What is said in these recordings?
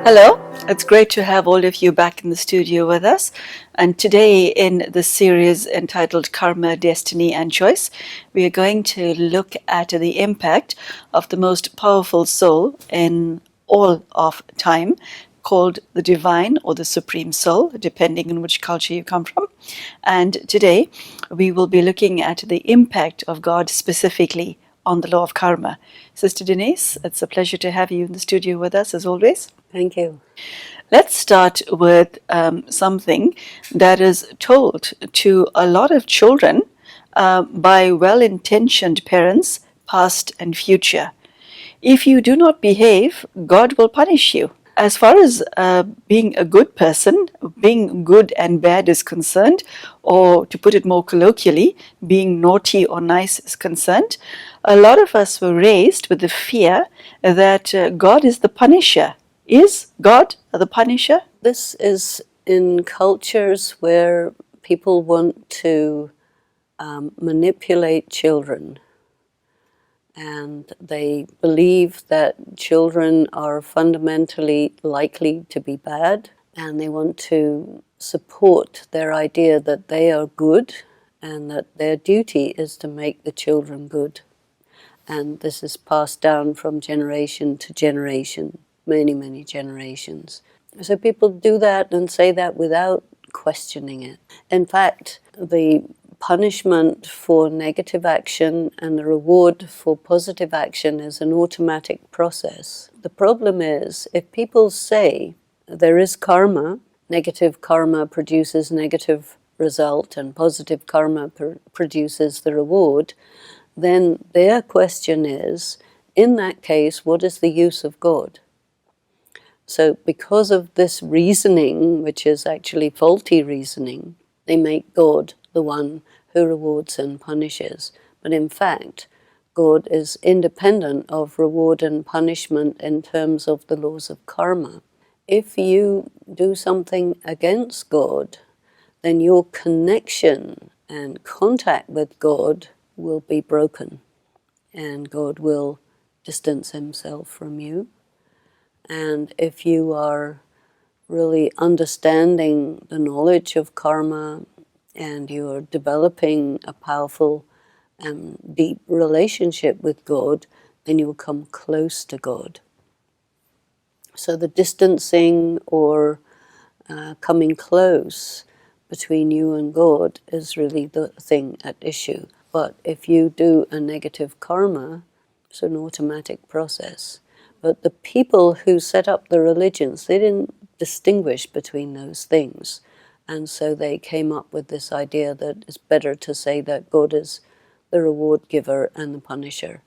Hello, it's great to have all of you back in the studio with us. And today, in the series entitled Karma, Destiny, and Choice, we are going to look at the impact of the most powerful soul in all of time, called the divine or the supreme soul, depending on which culture you come from. And today, we will be looking at the impact of God specifically on the law of karma. Sister Denise, it's a pleasure to have you in the studio with us as always. Thank you. Let's start with something that is told to a lot of children by well-intentioned parents, past and future. If you do not behave, God will punish you. As far as being a good person, being good and bad is concerned, or to put it more colloquially, being naughty or nice is concerned, a lot of us were raised with the fear that God is the punisher. Is God the punisher? This is in cultures where people want to manipulate children, and they believe that children are fundamentally likely to be bad, and they want to support their idea that they are good and that their duty is to make the children good. And this is passed down from generation to generation, many, many generations. So people do that and say that without questioning it. In fact, the punishment for negative action and the reward for positive action is an automatic process. The problem is, if people say there is karma, negative karma produces negative result and positive karma produces the reward, then their question is, in that case, what is the use of God? So because of this reasoning, which is actually faulty reasoning, they make God the one who rewards and punishes. But in fact, God is independent of reward and punishment in terms of the laws of karma. If you do something against God, then your connection and contact with God will be broken, and God will distance himself from you. And if you are really understanding the knowledge of karma and you're developing a powerful and deep relationship with God, then you will come close to God. So the distancing or coming close between you and God is really the thing at issue. But if you do a negative karma, it's an automatic process. But the people who set up the religions, they didn't distinguish between those things. And so they came up with this idea that it's better to say that God is the reward giver and the punisher.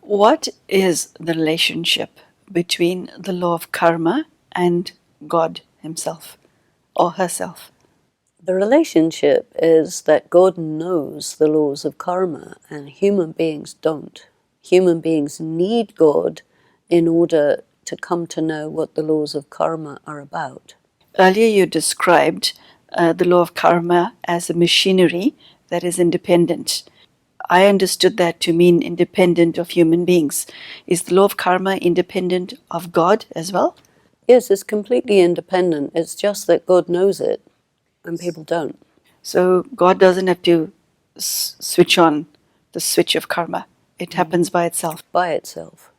What is the relationship between the law of karma and God himself or herself? The relationship is that God knows the laws of karma and human beings don't. Human beings need God in order to come to know what the laws of karma are about. Earlier you described the law of karma as a machinery that is independent. I understood that to mean independent of human beings. Is the law of karma independent of God as well? Yes, it's completely independent. It's just that God knows it and people don't. So God doesn't have to switch on the switch of karma. It happens by itself. By itself.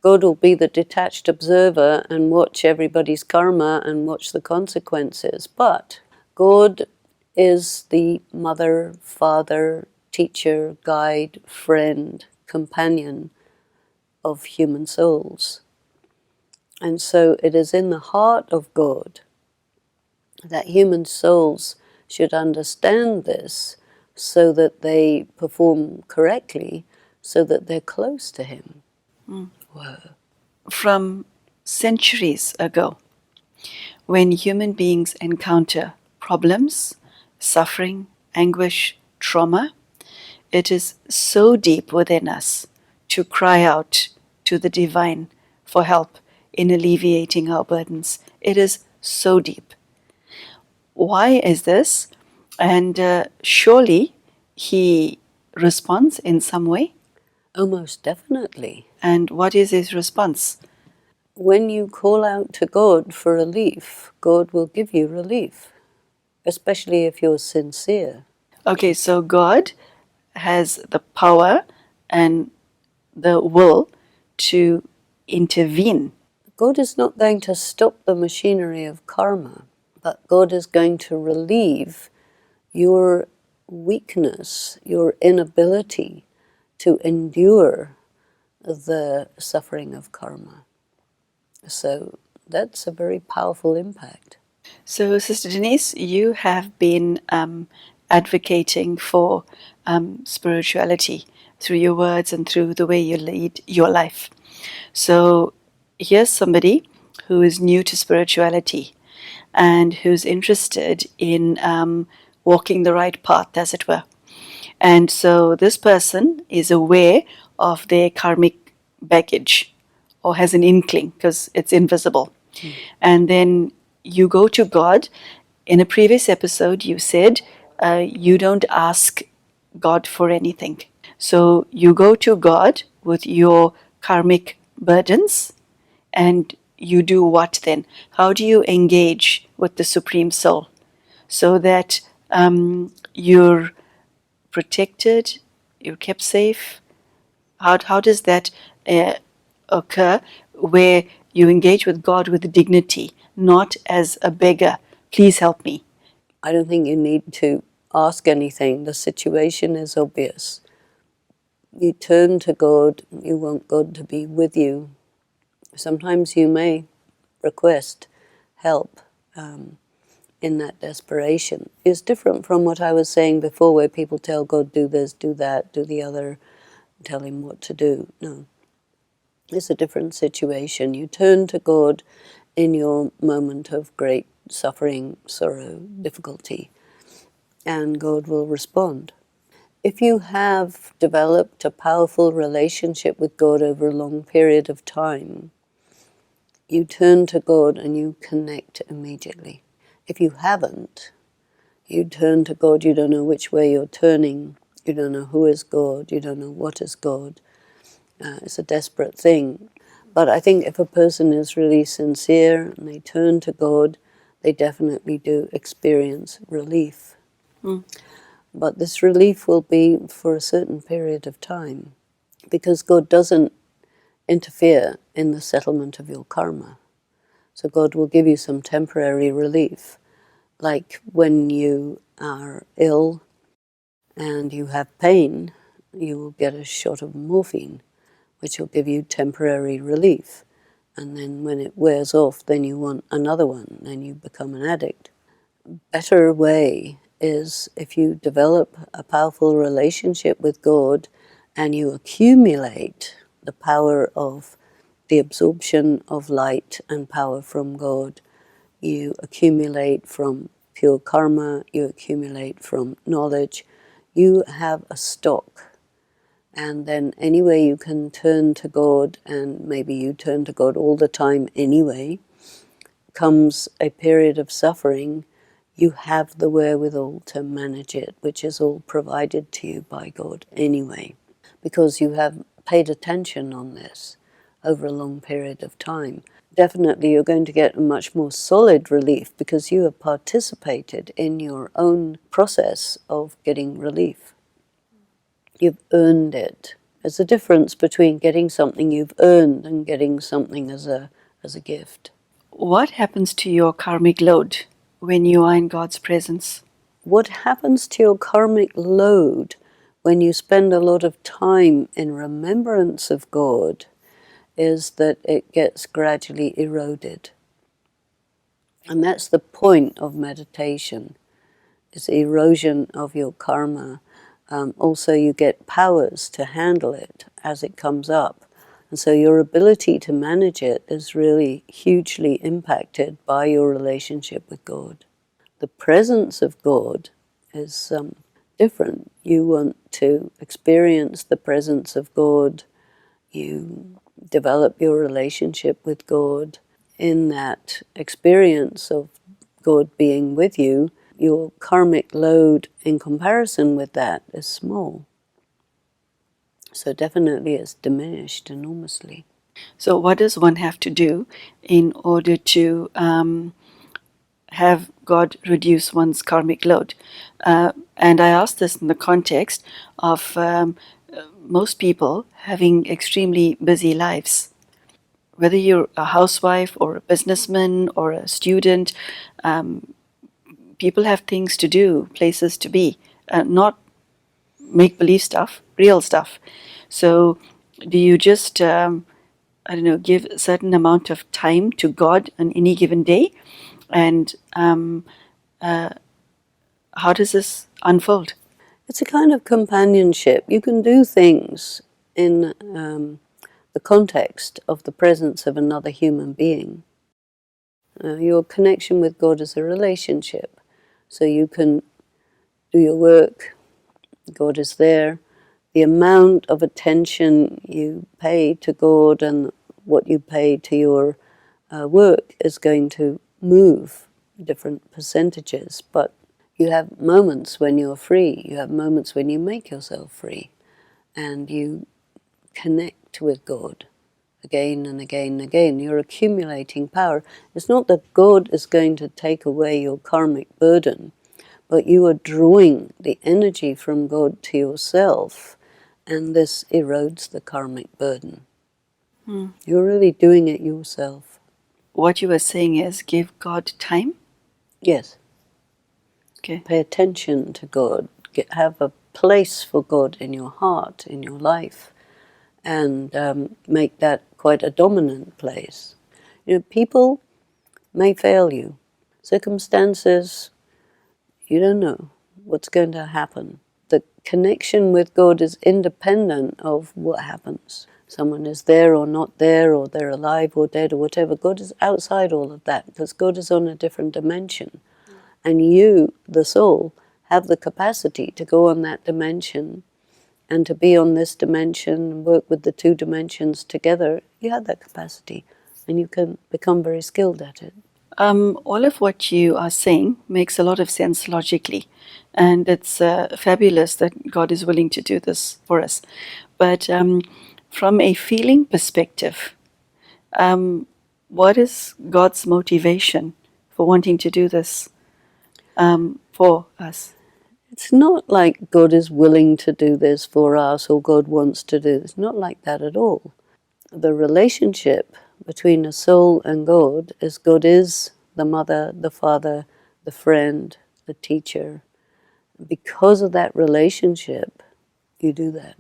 God will be the detached observer and watch everybody's karma and watch the consequences. But God is the mother, father, teacher, guide, friend, companion of human souls. And so it is in the heart of God that human souls should understand this so that they perform correctly, so that they're close to Him. Whoa. From centuries ago, when human beings encounter problems, suffering, anguish, trauma, it is so deep within us to cry out to the divine for help in alleviating our burdens. It is so deep. Why is this? And surely he responds in some way. Oh, most definitely. And what is his response? When you call out to God for relief, God will give you relief, especially if you're sincere. Okay, so God has the power and the will to intervene. God is not going to stop the machinery of karma, but God is going to relieve your weakness, your inability to endure the suffering of karma. So that's a very powerful impact. So, Sister Denise, you have been advocating for spirituality through your words and through the way you lead your life. So, here's somebody who is new to spirituality and who's interested in walking the right path, as it were. And so, this person is aware of their karmic baggage or has an inkling because it's invisible. And then you go to God. In a previous episode, you said you don't ask God for anything. So you go to God with your karmic burdens, and you do what then? How do you engage with the Supreme Soul so that you're protected, you're kept safe? How does that uh, occur where you engage with God with dignity, not as a beggar? Please help me. I don't think you need to ask anything. The situation is obvious. You turn to God, you want God to be with you. Sometimes you may request help in that desperation. It's different from what I was saying before, where people tell God, do this, do that, do the other, tell him what to do. No, it's a different situation. You turn to God in your moment of great suffering, sorrow, difficulty, and God will respond. If you have developed a powerful relationship with God over a long period of time, you turn to God and you connect immediately. If you haven't, you turn to God, you don't know which way you're turning, you don't know who is God, you don't know what is God. It's a desperate thing. But I think if a person is really sincere and they turn to God, they definitely do experience relief. But this relief will be for a certain period of time, because God doesn't interfere in the settlement of your karma. So God will give you some temporary relief, like when you are ill and you have pain, you will get a shot of morphine, which will give you temporary relief. And then when it wears off, then you want another one, then you become an addict. Better way is if you develop a powerful relationship with God and you accumulate the power of the absorption of light and power from God. You accumulate from pure karma, you accumulate from knowledge. You have a stock. And then anyway you can turn to God, and maybe you turn to God all the time anyway, comes a period of suffering, you have the wherewithal to manage it, which is all provided to you by God anyway, because you have paid attention on this over a long period of time. Definitely you're going to get a much more solid relief because you have participated in your own process of getting relief. You've earned it. There's a difference between getting something you've earned and getting something as a gift. What happens to your karmic load when you are in God's presence? What happens to your karmic load when you spend a lot of time in remembrance of God is that it gets gradually eroded. And that's the point of meditation, is the erosion of your karma. Also, you get powers to handle it as it comes up. And so your ability to manage it is really hugely impacted by your relationship with God. The presence of God is different. You want to experience the presence of God. You develop your relationship with God. In that experience of God being with you, your karmic load in comparison with that is small. So definitely it's diminished enormously. So, what does one have to do in order to have God reduce one's karmic load? And I ask this in the context of most people having extremely busy lives. Whether you're a housewife or a businessman or a student, people have things to do, places to be, not make believe stuff, real stuff. So, do you just, I don't know, give a certain amount of time to God on any given day? And how does this unfold? It's a kind of companionship. You can do things in the context of the presence of another human being. Your connection with God is a relationship. So you can do your work, God is there. The amount of attention you pay to God and what you pay to your work is going to move different percentages, but you have moments when you're free, you have moments when you make yourself free, and you connect with God again and again and again. You're accumulating power. It's not that God is going to take away your karmic burden, but you are drawing the energy from God to yourself, and this erodes the karmic burden. You're really doing it yourself. What you were saying is give God time. Yes. Okay. Pay attention to God. Have a place for God in your heart, in your life, and make that quite a dominant place. You know, people may fail you. Circumstances, you don't know what's going to happen. The connection with God is independent of what happens. Someone is there or not there, or they're alive or dead or whatever. God is outside all of that because God is on a different dimension. And you, the soul, have the capacity to go on that dimension and to be on this dimension and work with the two dimensions together. You have that capacity and you can become very skilled at it. All of what you are saying makes a lot of sense logically, and it's fabulous that God is willing to do this for us. But from a feeling perspective, what is God's motivation for wanting to do this for us? It's not like God is willing to do this for us or God wants to do this. It's not like that at all. The relationship between a soul and God is the mother, the father, the friend, the teacher. Because of that relationship, you do that.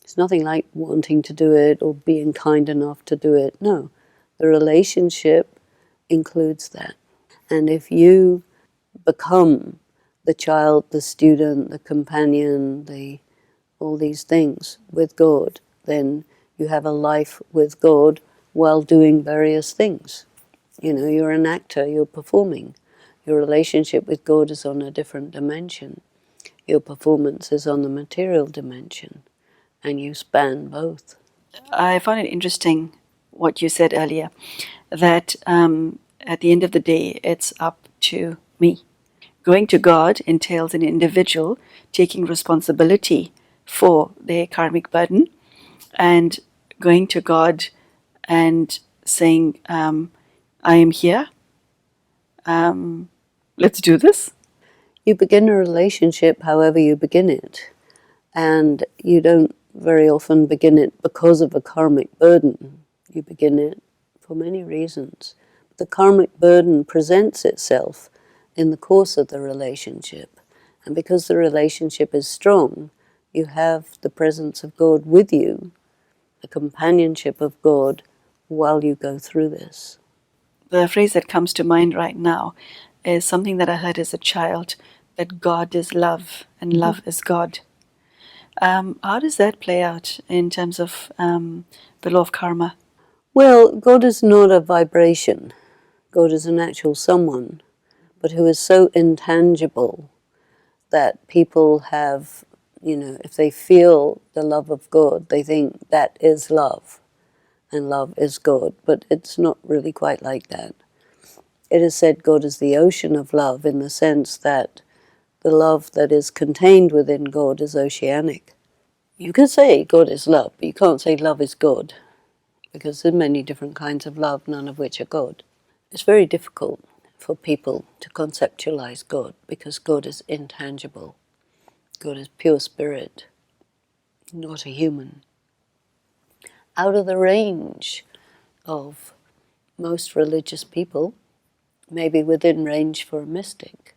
It's nothing like wanting to do it or being kind enough to do it. No, the relationship includes that. And if you become the child, the student, the companion, all these things with God, then you have a life with God while doing various things. You know, you're an actor, you're performing. Your relationship with God is on a different dimension. Your performance is on the material dimension, and you span both. I found it interesting what you said earlier, that at the end of the day, it's up to me. Going to God entails an individual taking responsibility for their karmic burden and going to God and saying, I am here, let's do this. You begin a relationship however you begin it, and you don't very often begin it because of a karmic burden. You begin it for many reasons. The karmic burden presents itself in the course of the relationship, and because the relationship is strong, you have the presence of God with you, the companionship of God while you go through this. The phrase that comes to mind right now is something that I heard as a child, that God is love and love is God. How does that play out in terms of the law of karma? Well, God is not a vibration. God is an actual someone, but who is so intangible that people have, you know, if they feel the love of God, they think that is love and love is God, but it's not really quite like that. it is said God is the ocean of love, in the sense that the love that is contained within God is oceanic. You can say God is love, but you can't say love is God, because there are many different kinds of love, none of which are God. It's very difficult for people to conceptualize God, because God is intangible. God is pure spirit, not a human. Out of the range of most religious people, maybe within range for a mystic.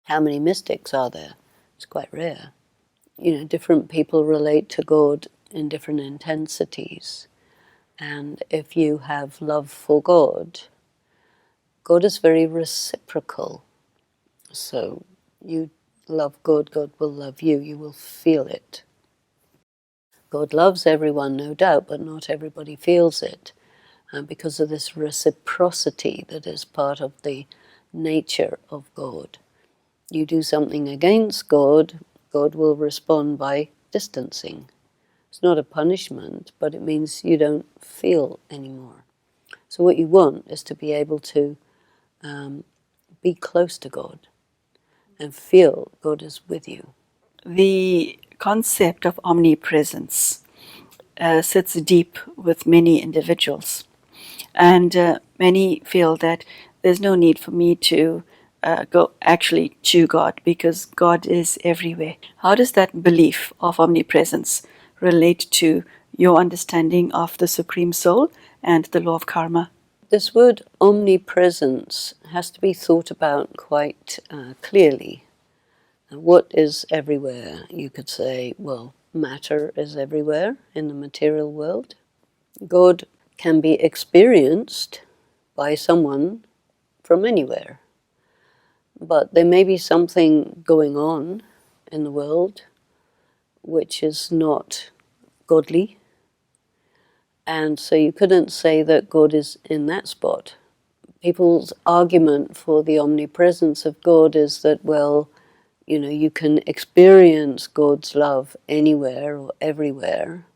How many mystics are there? It's quite rare. Different people relate to God in different intensities. And if you have love for God, God is very reciprocal. So you love God, God will love you. You will feel it. God loves everyone, no doubt, but not everybody feels it. Because of this reciprocity that is part of the nature of God. You do something against God, God will respond by distancing. It's not a punishment, but it means you don't feel anymore. So what you want is to be able to be close to God and feel God is with you. The concept of omnipresence sits deep with many individuals. And many feel that there's no need for me to go actually to God, because God is everywhere. How does that belief of omnipresence relate to your understanding of the Supreme Soul and the law of karma? This word omnipresence has to be thought about quite clearly. What is everywhere? You could say, well, matter is everywhere in the material world. God can be experienced by someone from anywhere. But there may be something going on in the world which is not godly. And so you couldn't say that God is in that spot. People's argument for the omnipresence of God is that, well, you can experience God's love anywhere or everywhere.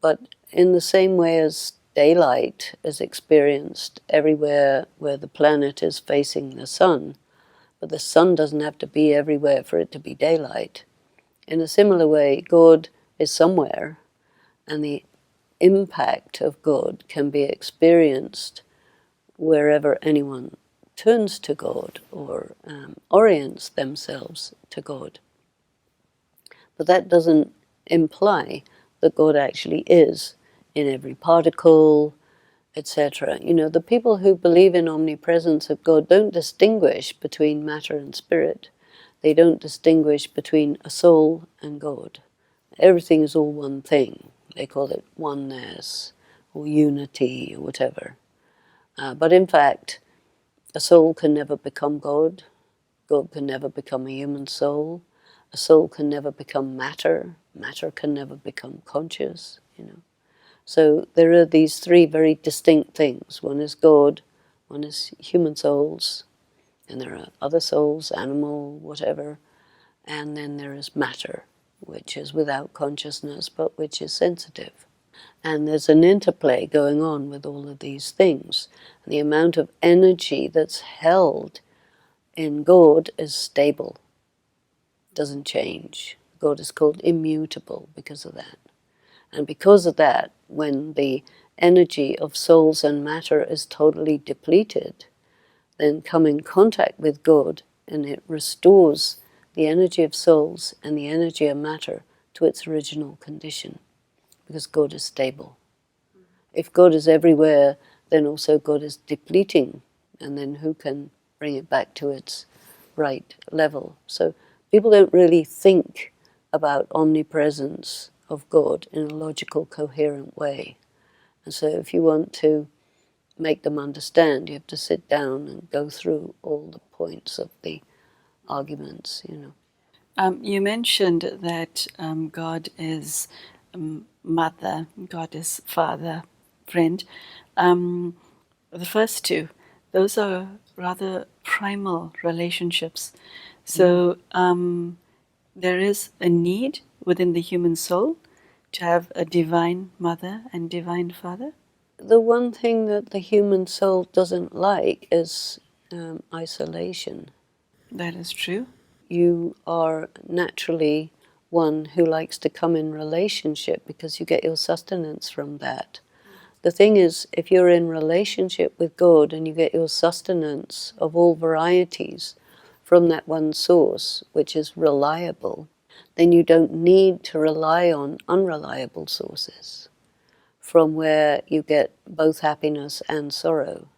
But in the same way as daylight is experienced everywhere where the planet is facing the sun, but the sun doesn't have to be everywhere for it to be daylight. In a similar way, God is somewhere, and the impact of God can be experienced wherever anyone turns to God or orients themselves to God. But that doesn't imply that God actually is in every particle, etc. The people who believe in omnipresence of God don't distinguish between matter and spirit. They don't distinguish between a soul and God. Everything is all one thing. They call it oneness or unity or whatever. But in fact, a soul can never become God. God can never become a human soul. A soul can never become matter. Matter can never become conscious, So there are these three very distinct things. One is God, one is human souls, and there are other souls, animal, whatever, and then there is matter, which is without consciousness, but which is sensitive. And there's an interplay going on with all of these things. And the amount of energy that's held in God is stable, doesn't change. God is called immutable because of that. And because of that, when the energy of souls and matter is totally depleted, then come in contact with God and it restores the energy of souls and the energy of matter to its original condition, because God is stable. If God is everywhere, then also God is depleting, and then who can bring it back to its right level? So people don't really think about omnipresence of God in a logical, coherent way. And so if you want to make them understand, you have to sit down and go through all the points of the arguments, You mentioned that God is mother, God is father, friend. The first two, those are rather primal relationships. So there is a need within the human soul to have a divine mother and divine father. the one thing that the human soul doesn't like is isolation. That is true. You are naturally one who likes to come in relationship because you get your sustenance from that. The thing is, if you're in relationship with God and you get your sustenance of all varieties from that one source, which is reliable, then you don't need to rely on unreliable sources from where you get both happiness and sorrow.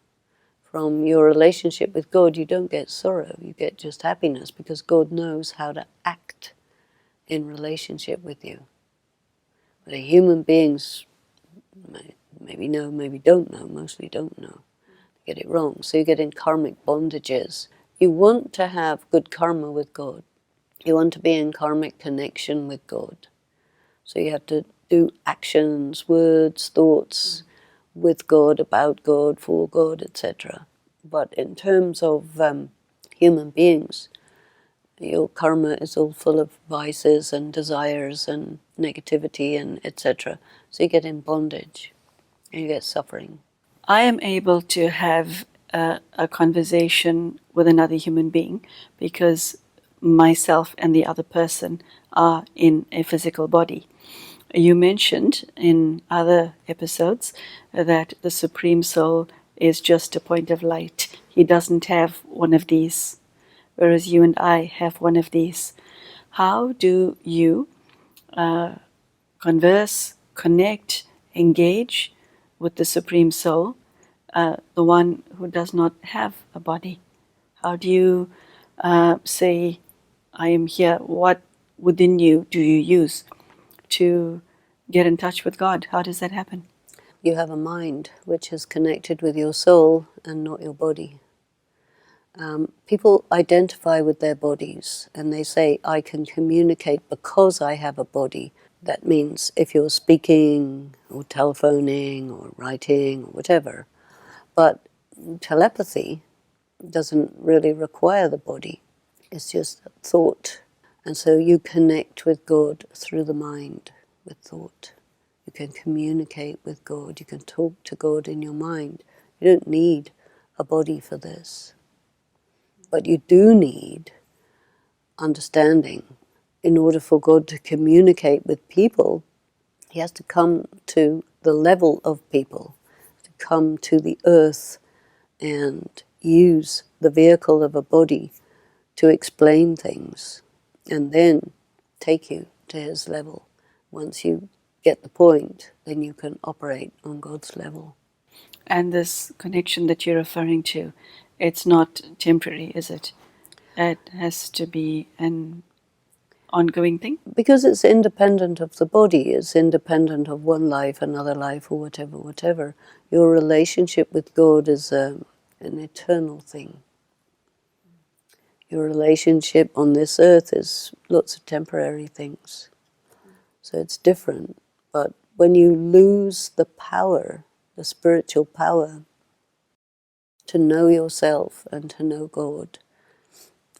From your relationship with God, you don't get sorrow, you get just happiness because God knows how to act in relationship with you. But the human beings maybe know, maybe don't know, mostly don't know, get it wrong. So you get in karmic bondages. You want to have good karma with God. You want to be in karmic connection with God. So you have to do actions, words, thoughts with God, about God, for God, etc. But in terms of human beings, your karma is all full of vices and desires and negativity and etc. So you get in bondage and you get suffering. I am able to have a conversation with another human being because myself and the other person are in a physical body. You mentioned in other episodes that the Supreme Soul is just a point of light. He doesn't have one of these, whereas you and I have one of these. How do you converse, connect, engage with the Supreme Soul, the one who does not have a body? How do you say, I am here? What within you do you use to get in touch with God? How does that happen? You have a mind which is connected with your soul and not your body. People identify with their bodies and they say, I can communicate because I have a body. That means if you're speaking or telephoning or writing or whatever. But telepathy doesn't really require the body. It's just thought. And so you connect with God through the mind, with thought. You can communicate with God. You can talk to God in your mind. You don't need a body for this. But you do need understanding. In order for God to communicate with people, He has to come to the level of people, to come to the earth and use the vehicle of a body to explain things and then take you to His level. Once you get the point, then you can operate on God's level. And this connection that you're referring to, it's not temporary, is it? It has to be an ongoing thing? Because it's independent of the body, it's independent of one life, another life, or whatever, whatever. Your relationship with God is an eternal thing. Your relationship on this earth is lots of temporary things. So it's different. But when you lose the power, the spiritual power, to know yourself and to know God,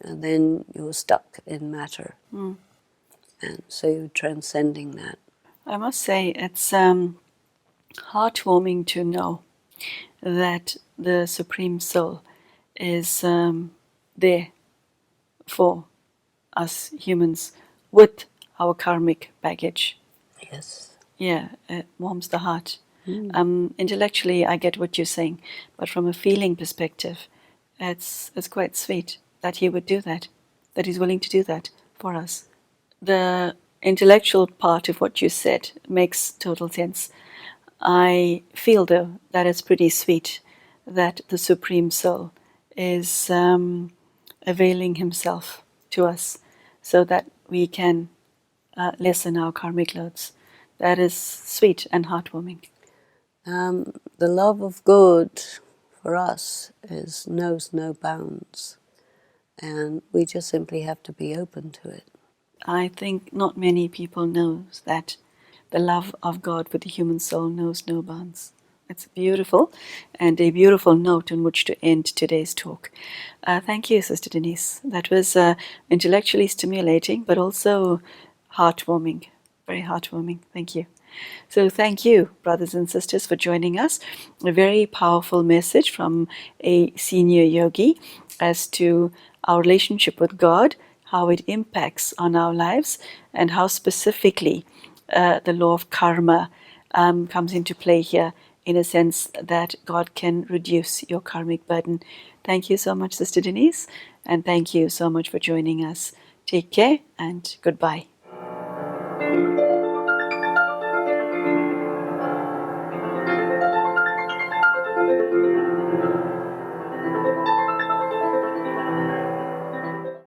and then you're stuck in matter. Mm. And so you're transcending that. I must say it's heartwarming to know that the Supreme Soul is there for us humans with our karmic baggage. Yes. Yeah, it warms the heart. Intellectually, I get what you're saying, but from a feeling perspective, it's quite sweet that he would do that, that he's willing to do that for us. The intellectual part of what you said makes total sense. I feel, though, that it's pretty sweet that the Supreme Soul is availing himself to us so that we can lessen our karmic loads. That is sweet and heartwarming. The love of God for us knows no bounds, and we just simply have to be open to it. I think not many people know that the love of God for the human soul knows no bounds. It's beautiful, and a beautiful note on which to end today's talk. Thank you, Sister Denise. That was intellectually stimulating, but also heartwarming. Very heartwarming. Thank you. So thank you, brothers and sisters, for joining us. A very powerful message from a senior yogi as to our relationship with God, how it impacts on our lives, and how specifically the law of karma comes into play here, in a sense that God can reduce your karmic burden. Thank you so much, Sister Denise, and thank you so much for joining us. Take care and goodbye.